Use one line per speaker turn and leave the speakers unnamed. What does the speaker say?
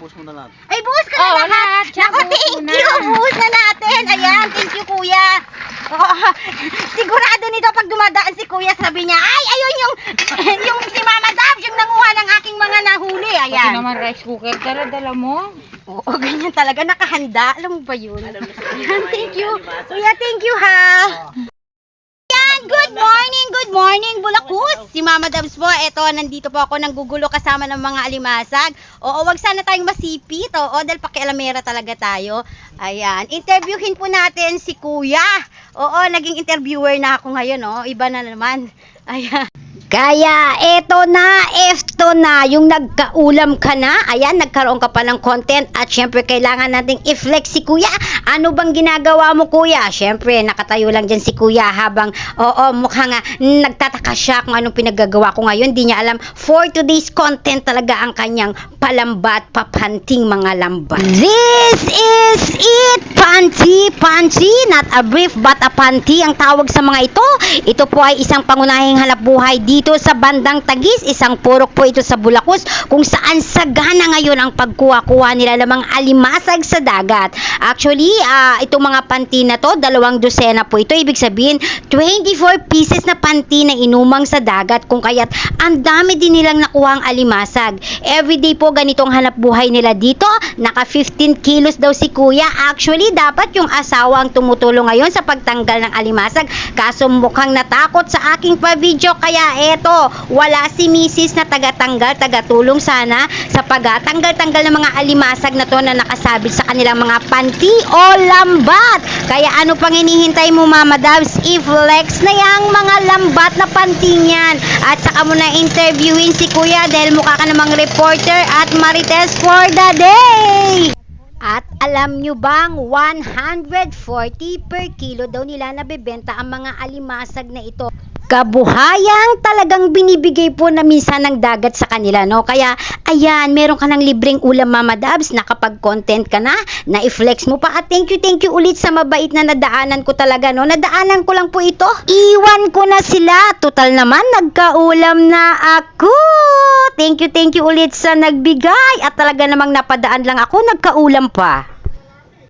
buhos mo na lahat.
Ay, buhos ka na lahat.
lahat. Siya,
Naku,
buhos
thank
mo na.
you. Buhos na natin. Ayan, thank you, kuya. Oh, sigurado nito pag dumadaan si kuya, sabi niya, ay, ayun yung, yung si Mama Dab, yung nanguha ng aking mga nahuli.
Pati
Ayan.
naman rice cooker. Dala mo.
Oo, ganyan talaga. Nakahanda. Alam mo ba yun? Ayan, thank you. Kuya, thank you, ha. Ayan, good morning, Bulakus. Si Mama Dabs po, eto, nandito po ako nanggugulo kasama ng mga alimasag. Oo, wag sana tayong masipit. Oo, dahil pakialamera talaga tayo. Ayan, interviewin po natin si Kuya. Oo, naging interviewer na ako ngayon, oh. Iba na naman. Ayan. Kaya eto na, yung nagkaulam ka na, ayan, nagkaroon ka pa ng content at syempre kailangan nating i-flex si kuya. Ano bang ginagawa mo, kuya? Syempre, nakatayo lang dyan si kuya habang, mukhang nagtataka siya kung anong pinaggagawa ko ngayon. Di niya alam, for today's content talaga ang kanyang palambat, papanting mga lambat. This is it! Panty, not a brief but a panty ang tawag sa mga ito. Ito po ay isang pangunahing hanap buhay dito sa bandang Taguig, isang purok po ito sa Bulakus kung saan sagana ngayon ang pagkuha-kuha nila ng mga alimasag sa dagat. Actually, itong mga panty na to, 2 dosena po ito. Ibig sabihin, 24 pieces na panty na inumang sa dagat kung kaya't ang dami din nilang nakuhang alimasag. Everyday po ganitong hanap buhay nila dito. Naka 15 kilos daw si kuya. Actually, dapat yung asawa ang tumutulong ngayon sa pagtanggal ng alimasag. Kaso mukhang natakot sa aking pa-video kaya eto, wala si misis na tagatulong sana sa pagtanggal-tanggal ng mga alimasag na to na nakasabit sa kanilang mga panty o lambat. Kaya ano pang hinihintay mo, Mama Dabs? I-flex na yung mga lambat na panty niyan. At saka mo na interviewin si kuya dahil mukha ka namang reporter at marites for the day. At alam nyo bang 140 per kilo daw nila nabebenta ang mga alimasag na ito. Kabuhayang talagang binibigay po na minsan ng dagat sa kanila, no? Kaya, ayan, meron ka ng libreng ulam, Mama Dabs, na kapag content ka na i-flex mo pa. At thank you ulit sa mabait na nadaanan ko talaga, no? Nadaanan ko lang po ito. Iwan ko na sila. Total naman, nagkaulam na ako. Thank you ulit sa nagbigay. At talaga namang napadaan lang ako, nagkaulam pa.